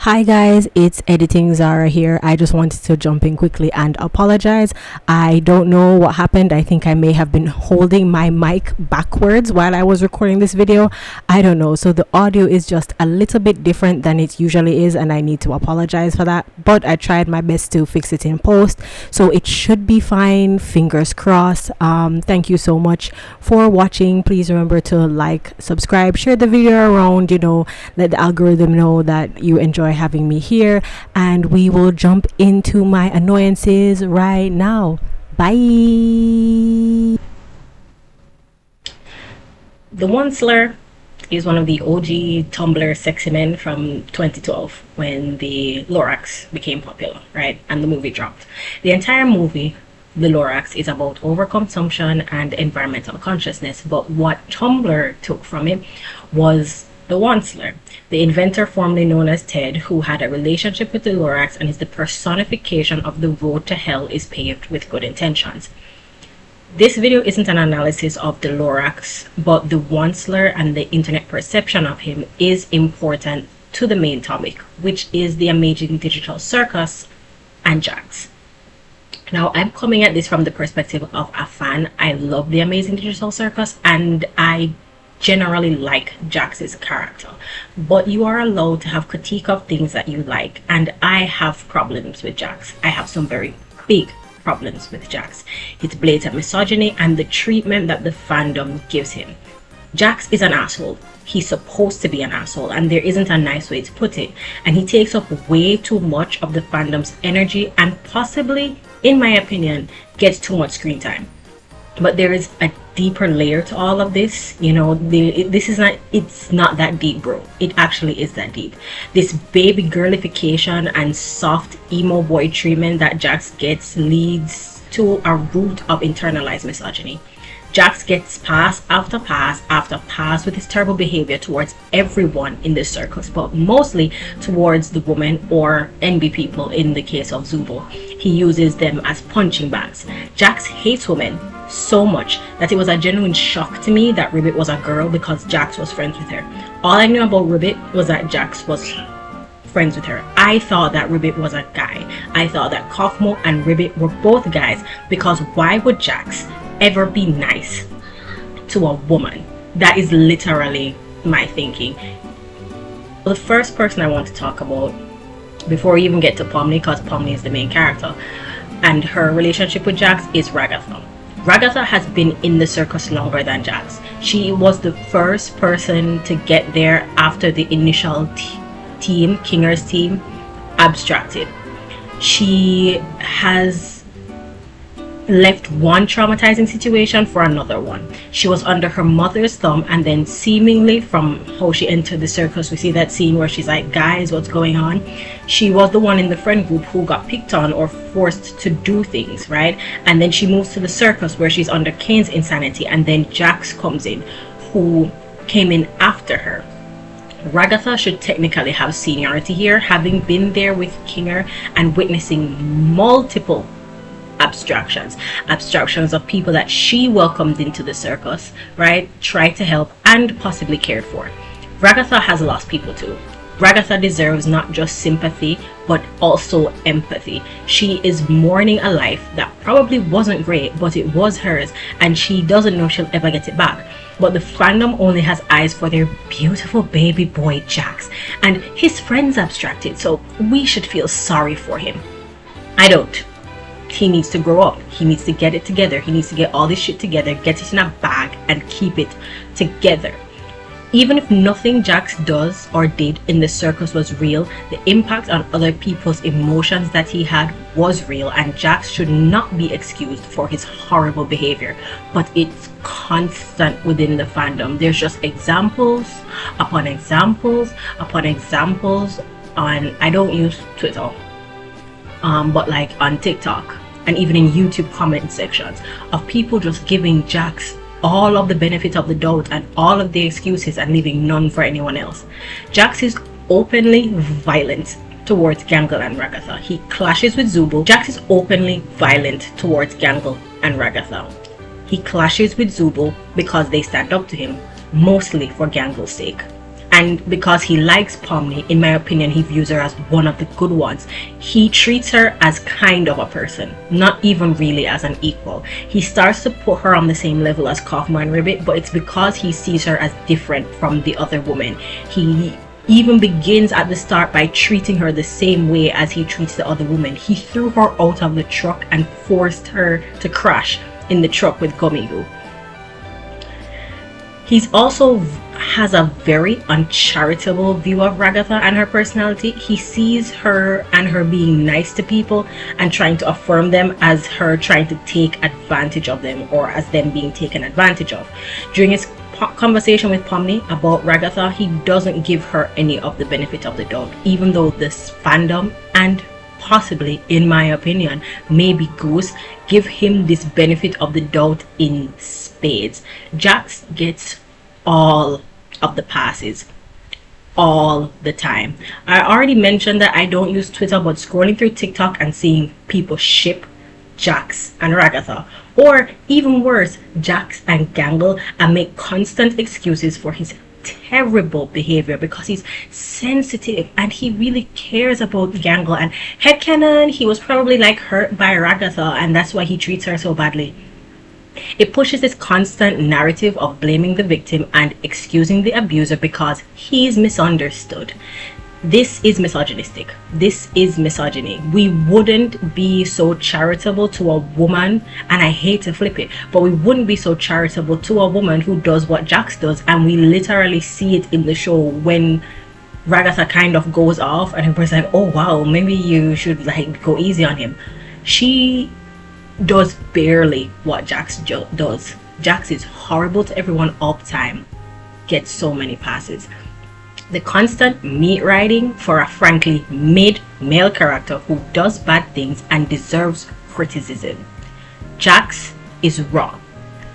Hi guys, it's Editing Zara here. I just wanted to jump in quickly and apologize. I don't know what happened. I think I may have been holding my mic backwards while I was recording this video. I don't know. So the audio is just a little bit different than it usually is, and I need to apologize for that. But I tried my best to fix it in post, so it should be fine. Fingers crossed. Thank you so much for watching. Please remember to like, subscribe, share the video around, let the algorithm know that you enjoy having me here, and we will jump into my annoyances right now. Bye. The Onceler is one of the OG Tumblr sexy men from 2012 when the Lorax became popular, right? And the movie dropped. The entire movie, The Lorax, is about overconsumption and environmental consciousness, but what Tumblr took from it was the Onceler, the inventor formerly known as Ted, who had a relationship with the Lorax and is the personification of the road to hell is paved with good intentions. This video isn't an analysis of the Lorax, but the Onceler and the internet perception of him is important to the main topic, which is the Amazing Digital Circus and Jax. Now, I'm coming at this from the perspective of a fan. I love the Amazing Digital Circus and I generally like Jax's character, but you are allowed to have critique of things that you like, and I have problems with Jax. I have some very big problems with Jax. His blatant misogyny and the treatment that the fandom gives him. Jax is an asshole. He's supposed to be an asshole, and there isn't a nice way to put it, and he takes up way too much of the fandom's energy and possibly, in my opinion, gets too much screen time. But there is a deeper layer to all of this. It's not that deep, bro. It actually is that deep. This baby girlification and soft emo boy treatment that Jax gets leads to a root of internalized misogyny. Jax gets pass after pass after pass with his terrible behavior towards everyone in this circus, but mostly towards the women or NB people in the case of Zubo. He uses them as punching bags. Jax hates women so much that it was a genuine shock to me that Ribbit was a girl because Jax was friends with her. All I knew about Ribbit was that Jax was friends with her. I thought that Ribbit was a guy. I thought that Kaufmo and Ribbit were both guys, because why would Jax ever be nice to a woman? That is literally my thinking. The first person I want to talk about before we even get to Pomni, because Pomni is the main character, and her relationship with Jax, is Ragatha. Ragatha has been in the circus longer than Jax. She was the first person to get there after the initial team, Kinger's team, abstracted. She has left one traumatizing situation for another one. She was under her mother's thumb, and then seemingly from how she entered the circus, we see that scene where she's like, guys, what's going on? She was the one in the friend group who got picked on or forced to do things, right? And then she moves to the circus where she's under Kane's insanity, and then Jax comes in, who came in after her. Ragatha should technically have seniority here, having been there with Kinger and witnessing multiple abstractions of people that she welcomed into the circus, right? Tried to help and possibly cared for. Ragatha has lost people too. Ragatha deserves not just sympathy but also empathy. She is mourning a life that probably wasn't great, but it was hers, and she doesn't know she'll ever get it back. But the fandom only has eyes for their beautiful baby boy Jax, and his friends abstracted, so we should feel sorry for him. I don't. He needs to grow up. He needs to get it together. He needs to get all this shit together, get it in a bag, and keep it together. Even if nothing Jax does or did in the circus was real, the impact on other people's emotions that he had was real, and Jax should not be excused for his horrible behavior. But it's constant within the fandom. There's just examples upon examples upon examples on, I don't use Twitter, but like on TikTok and even in YouTube comment sections, of people just giving Jax all of the benefit of the doubt and all of the excuses and leaving none for anyone else. Jax is openly violent towards Gangle and Ragatha. He clashes with Zubo. Jax is openly violent towards Gangle and Ragatha. He clashes with Zubo because they stand up to him, mostly for Gangle's sake. And because he likes Pomni, in my opinion, he views her as one of the good ones. He treats her as kind of a person, not even really as an equal. He starts to put her on the same level as Kaufman and Ribbit, but it's because he sees her as different from the other women. He even begins at the start by treating her the same way as he treats the other women. He threw her out of the truck and forced her to crash in the truck with Gumigu. He's also has a very uncharitable view of Ragatha and her personality. He sees her and her being nice to people and trying to affirm them as her trying to take advantage of them, or as them being taken advantage of. During his conversation with Pomni about Ragatha, he doesn't give her any of the benefit of the doubt, even though this fandom and possibly, in my opinion, maybe Goose give him this benefit of the doubt in spades. Jax gets all of the passes all the time. I already mentioned that I don't use Twitter, but scrolling through TikTok and seeing people ship Jax and Ragatha, or even worse, Jax and Gangle, and make constant excuses for his terrible behavior because he's sensitive and he really cares about Gangle, and headcanon, he was probably like hurt by Ragatha and that's why he treats her so badly. It pushes this constant narrative of blaming the victim and excusing the abuser because he's misunderstood. This is misogynistic. This is misogyny. We wouldn't be so charitable to a woman, and I hate to flip it, but we wouldn't be so charitable to a woman who does what Jax does, and we literally see it in the show when Ragatha kind of goes off and everybody's like, oh wow, maybe you should like go easy on him. She does barely what Jax does. Jax is horrible to everyone all the time, gets so many passes. The constant meat riding for a frankly mid-male character who does bad things and deserves criticism. Jax is wrong.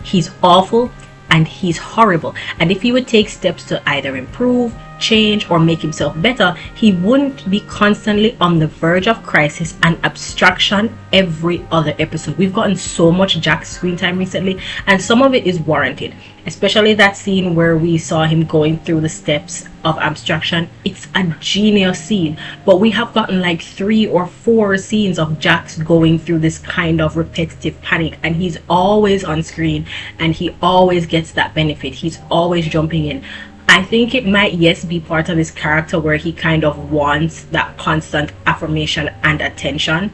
He's awful and he's horrible, and if he would take steps to either improve, change, or make himself better, he wouldn't be constantly on the verge of crisis and abstraction every other episode. We've gotten so much Jax screen time recently, and some of it is warranted, especially that scene where we saw him going through the steps of abstraction. It's a genius scene, but we have gotten like 3 or 4 scenes of Jax going through this kind of repetitive panic, and he's always on screen and he always gets that benefit. He's always jumping in. I think it might, yes, be part of his character where he kind of wants that constant affirmation and attention,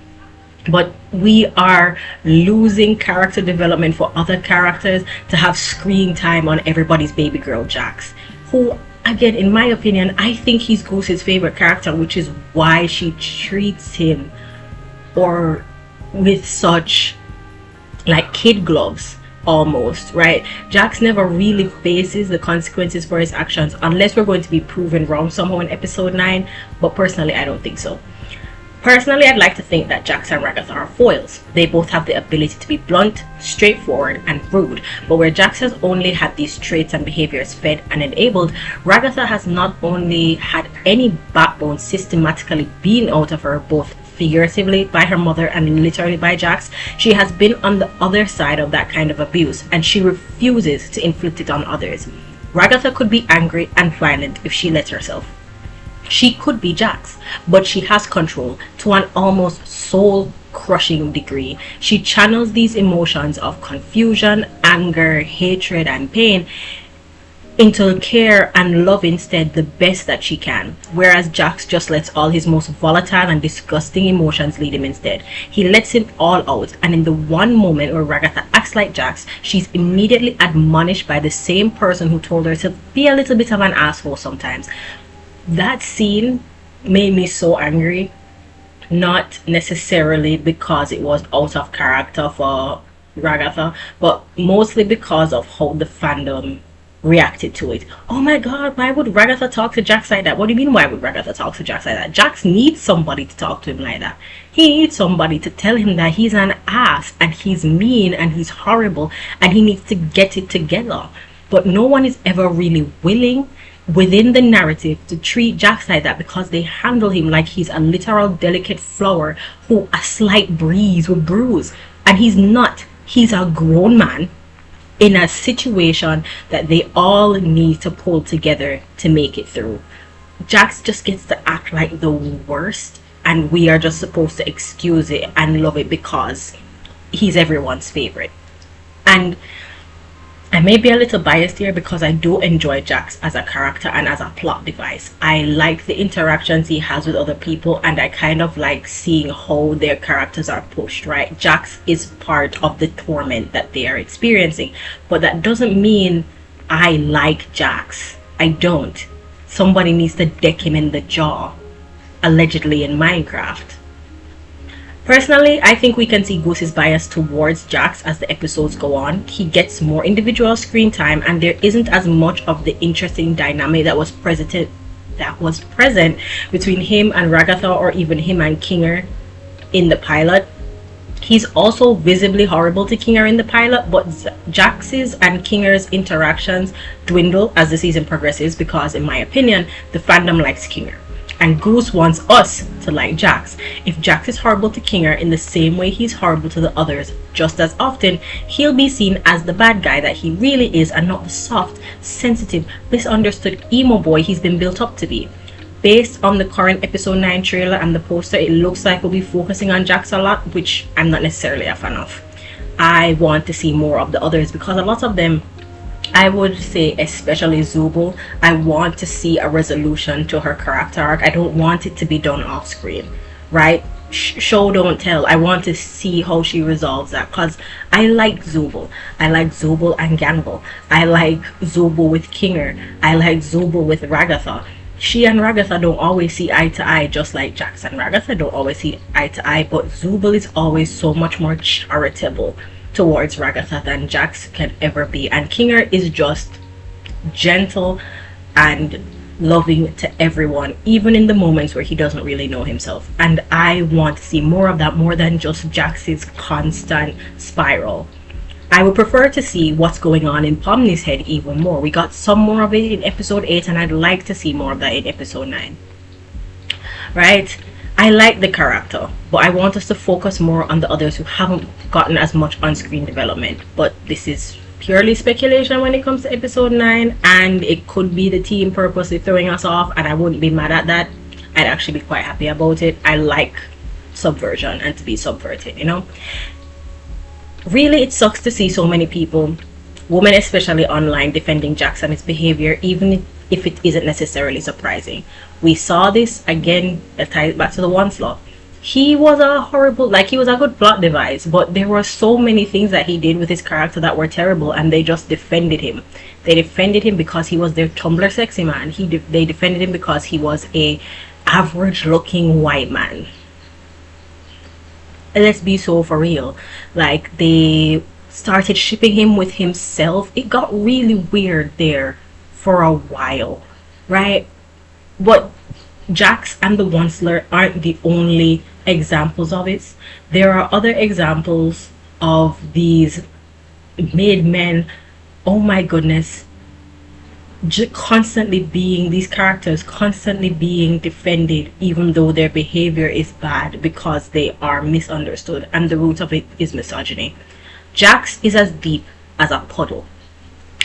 but we are losing character development for other characters to have screen time on everybody's baby girl Jax, who, again, in my opinion, I think he's Goose's favorite character, which is why she treats him or with such like kid gloves almost, right? Jax never really faces the consequences for his actions unless we're going to be proven wrong somehow in episode 9, but personally I don't think so. Personally, I'd like to think that Jax and Ragatha are foils. They both have the ability to be blunt, straightforward, and rude, but where Jax has only had these traits and behaviors fed and enabled, Ragatha has not only had any backbone systematically being out of her, both figuratively by her mother and literally by Jax, she has been on the other side of that kind of abuse, and she refuses to inflict it on others. Ragatha could be angry and violent if she let herself. She could be Jax, but she has control to an almost soul-crushing degree. She channels these emotions of confusion, anger, hatred, and pain into care and love instead, the best that she can, whereas Jax just lets all his most volatile and disgusting emotions lead him instead. He lets it all out, and in the one moment where Ragatha acts like Jax, she's immediately admonished by the same person who told her to be a little bit of an asshole sometimes. That scene made me so angry, not necessarily because it was out of character for Ragatha, but mostly because of how the fandom reacted to it. Oh my god, why would Ragatha talk to Jax like that? What do you mean, why would Ragatha talk to Jax like that? Jax needs somebody to talk to him like that. He needs somebody to tell him that he's an ass and he's mean and he's horrible and he needs to get it together. But no one is ever really willing within the narrative to treat Jax like that, because they handle him like he's a literal delicate flower who a slight breeze will bruise, and he's not. He's a grown man in a situation that they all need to pull together to make it through. Jax just gets to act like the worst, and we are just supposed to excuse it and love it because he's everyone's favorite. And I may be a little biased here because I do enjoy Jax as a character and as a plot device. I like the interactions he has with other people, and I kind of like seeing how their characters are pushed, right? Jax is part of the torment that they are experiencing, but that doesn't mean I like Jax. I don't. Somebody needs to deck him in the jaw, allegedly in Minecraft. Personally, I think we can see Goose's bias towards Jax as the episodes go on. He gets more individual screen time, and there isn't as much of the interesting dynamic that was present between him and Ragatha, or even him and Kinger in the pilot. He's also visibly horrible to Kinger in the pilot, but Jax's and Kinger's interactions dwindle as the season progresses because, in my opinion, the fandom likes Kinger. And Goose wants us to like Jax. If Jax is horrible to Kinger in the same way he's horrible to the others just as often, he'll be seen as the bad guy that he really is, and not the soft, sensitive, misunderstood emo boy he's been built up to be. Based on the current episode 9 trailer and the poster, it looks like we'll be focusing on Jax a lot, which I'm not necessarily a fan of. I want to see more of the others because a lot of them, I would say especially Zubul, I want to see a resolution to her character arc. I don't want it to be done off screen, right? Show don't tell. I want to see how she resolves that, because I like Zubul. I like Zubul and Ganbul. I like Zubul with Kinger. I like Zubul with Ragatha. She and Ragatha don't always see eye to eye, just like Jax and Ragatha don't always see eye to eye, but Zubul is always so much more charitable towards Ragatha than Jax can ever be, and Kinger is just gentle and loving to everyone, even in the moments where he doesn't really know himself. And I want to see more of that, more than just Jax's constant spiral. I would prefer to see what's going on in Pomni's head even more. We got some more of it in episode 8, and I'd like to see more of that in episode 9. Right? I like the character, but I want us to focus more on the others who haven't gotten as much on-screen development. But this is purely speculation when it comes to episode 9, and it could be the team purposely throwing us off, and I wouldn't be mad at that. I'd actually be quite happy about it. I like subversion and to be subverted, you know? Really, it sucks to see so many people, women especially online, defending Jax and his behavior, even if it isn't necessarily surprising. We saw this again, ties back to the onslaught. He was a horrible, like, he was a good plot device, but there were so many things that he did with his character that were terrible, and they just defended him. They defended him because he was their Tumblr sexy man. They defended him because he was a average looking white man. Let's be so for real. Like, they started shipping him with himself. It got really weird there for a while, right? But Jax and the Onslaught aren't the only examples of it. There are other examples of these made men, oh my goodness, constantly being, these characters constantly being defended even though their behavior is bad because they are misunderstood, and the root of it is misogyny. Jax is as deep as a puddle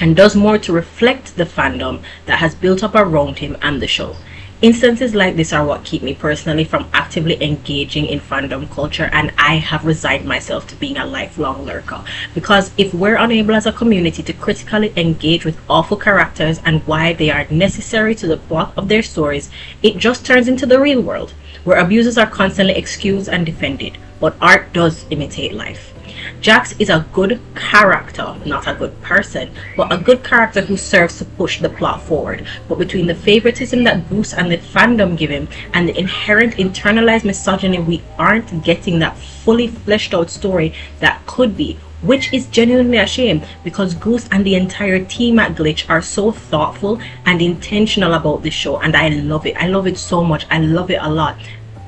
and does more to reflect the fandom that has built up around him and the show. Instances like this are what keep me personally from actively engaging in fandom culture, and I have resigned myself to being a lifelong lurker, because if we're unable as a community to critically engage with awful characters and why they are necessary to the plot of their stories, it just turns into the real world, where abusers are constantly excused and defended, but art does imitate life. Jax is a good character, not a good person, but a good character who serves to push the plot forward. But between the favoritism that Goose and the fandom give him and the inherent internalized misogyny, we aren't getting that fully fleshed out story that could be, which is genuinely a shame, because Goose and the entire team at Glitch are so thoughtful and intentional about this show, and I love it. I love it so much. I love it a lot.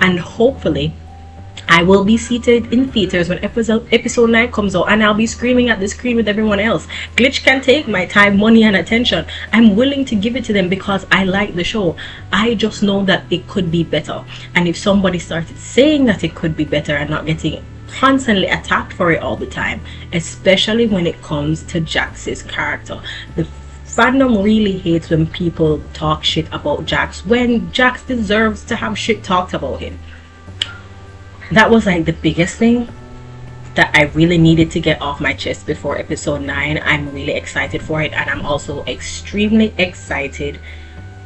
And hopefully I will be seated in theaters when episode 9 comes out, and I'll be screaming at the screen with everyone else. Glitch can take my time, money, and attention. I'm willing to give it to them because I like the show. I just know that it could be better. And if somebody started saying that it could be better and not getting constantly attacked for it all the time, especially when it comes to Jax's character. The fandom really hates when people talk shit about Jax when Jax deserves to have shit talked about him. That was like the biggest thing that I really needed to get off my chest before episode 9. I'm really excited for it, and I'm also extremely excited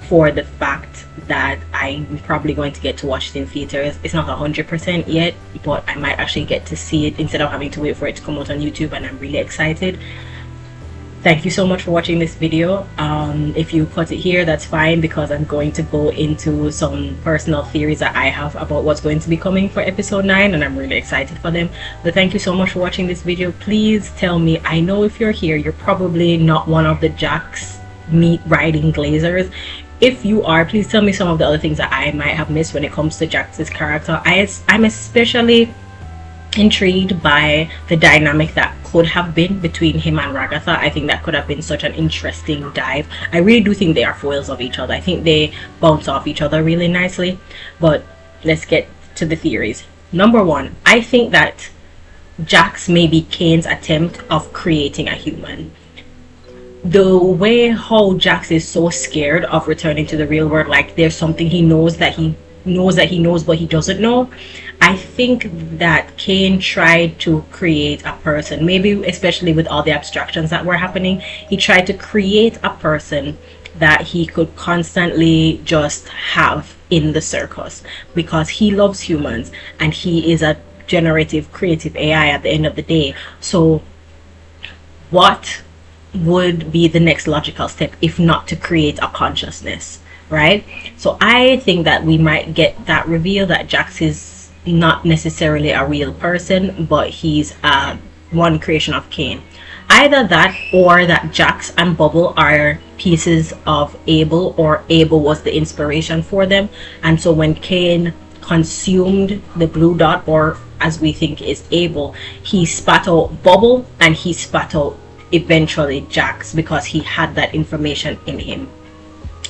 for the fact that I'm probably going to get to watch it in theaters. It's not 100% yet, but I might actually get to see it instead of having to wait for it to come out on YouTube, and I'm really excited. Thank you so much for watching this video. If you cut it here, that's fine, because I'm going to go into some personal theories that I have about what's going to be coming for episode 9, and I'm really excited for them. But thank you so much for watching this video. Please tell me, I know if you're here, you're probably not one of the Jax meat riding glazers. If you are, please tell me some of the other things that I might have missed when it comes to Jax's character. I'm especially intrigued by the dynamic that could have been between him and Ragatha. I think that could have been such an interesting dive. I really do think they are foils of each other. I think they bounce off each other really nicely. But let's get to the theories. Number 1, I think that Jax may be Kane's attempt of creating a human. The way how Jax is so scared of returning to the real world, like there's something he knows that he knows but he doesn't know. I think that Kane tried to create a person, maybe especially with all the abstractions that were happening, he tried to create a person that he could constantly just have in the circus, because he loves humans and he is a generative creative AI at the end of the day. So what would be the next logical step if not to create a consciousness, right? So I think that we might get that reveal that Jax is not necessarily a real person, but he's one creation of Kane. Either that, or that Jax and Bubble are pieces of Abel, or Abel was the inspiration for them, and so when Kane consumed the blue dot, or as we think is Abel, he spat out Bubble and he spat out eventually Jax, because he had that information in him.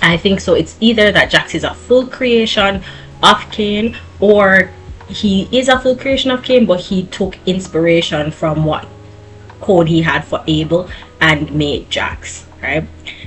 I think so. It's either that Jax is a full creation of Kane, or he is a full creation of Kane, but he took inspiration from what code he had for Abel and made Jax, right?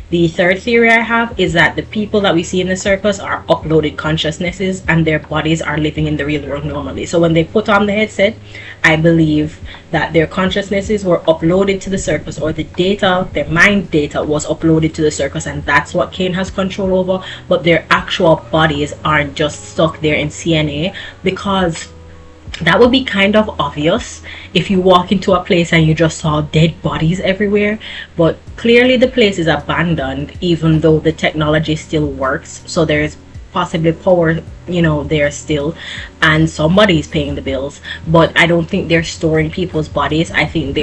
The third theory I have is that the people that we see in the circus are uploaded consciousnesses, and their bodies are living in the real world normally. So when they put on the headset, I believe that their consciousnesses were uploaded to the circus, or the data, their mind data was uploaded to the circus, and that's what Kane has control over. But their actual bodies aren't just stuck there in CNA, because that would be kind of obvious if you walk into a place and you just saw dead bodies everywhere. But clearly the place is abandoned, even though the technology still works, so there's possibly power, you know, there still, and somebody's paying the bills. But I don't think they're storing people's bodies. I think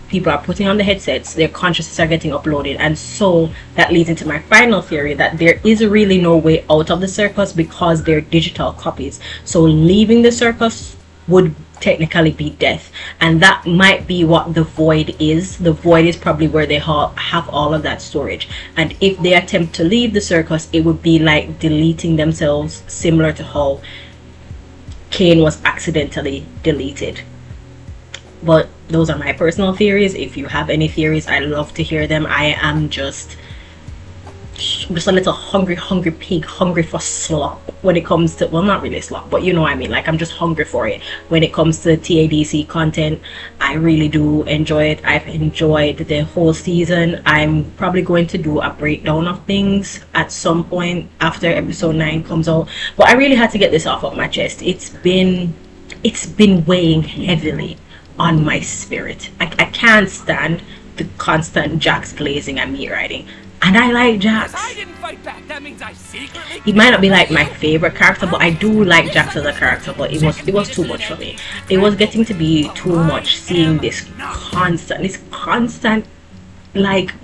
people are putting on the headsets, their consciousness are getting uploaded, and so that leads into my final theory, that there is really no way out of the circus because they're digital copies. So leaving the circus would technically be death, and that might be what the void is. The void is probably where they have all of that storage, and if they attempt to leave the circus, it would be like deleting themselves, similar to how Kane was accidentally deleted. But those are my personal theories. If you have any theories, I love to hear them. I am just a little hungry pig, hungry for slop when it comes to, well, not really slop, but you know what I mean, like I'm just hungry for it when it comes to TADC content. I really do enjoy it. I've enjoyed the whole season. I'm probably going to do a breakdown of things at some point after episode 9 comes out, but I really had to get this off of my chest. It's been weighing heavily on my spirit. I can't stand the constant Jax glazing and meat riding. And I like Jax. I didn't fight back. That means I secretly... He might not be like my favorite character, but I do like Jax as a character. But it was too much for me. It was getting to be too much, seeing this constant like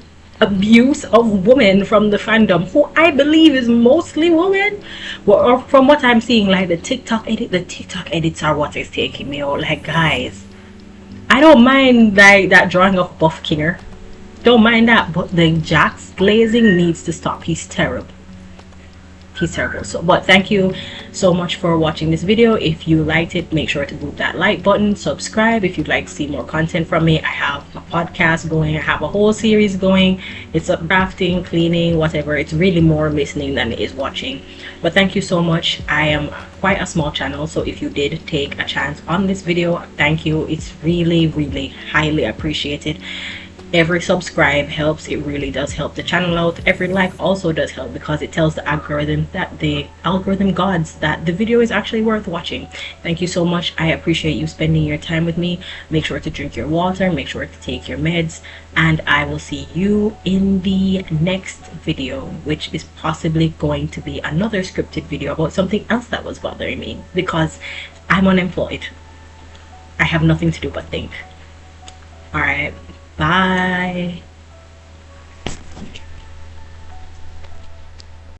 abuse of women from the fandom, who I believe is mostly women. Or from what I'm seeing, like the TikTok edits are what is taking me out. Like, guys, I don't mind like that drawing of Buff Kinger. Don't mind that, but the Jax glazing needs to stop. He's terrible. he's terrible. So but thank you so much for watching this video. If you liked it, make sure to move that like button, subscribe if you'd like to see more content from me. I have a podcast going, I have a whole series going. It's up crafting, cleaning, whatever. It's really more listening than it is watching. But thank you so much. I am quite a small channel, so if you did take a chance on this video, thank you. It's really highly appreciated. Every subscribe helps. It really does help the channel out. Every like also does help, because it tells the algorithm gods that the video is actually worth watching. Thank you so much. I appreciate you spending your time with me. Make sure to drink your water, make sure to take your meds, and I will see you in the next video, which is possibly going to be another scripted video about something else that was bothering me, because I'm unemployed. I have nothing to do but think. All right, bye.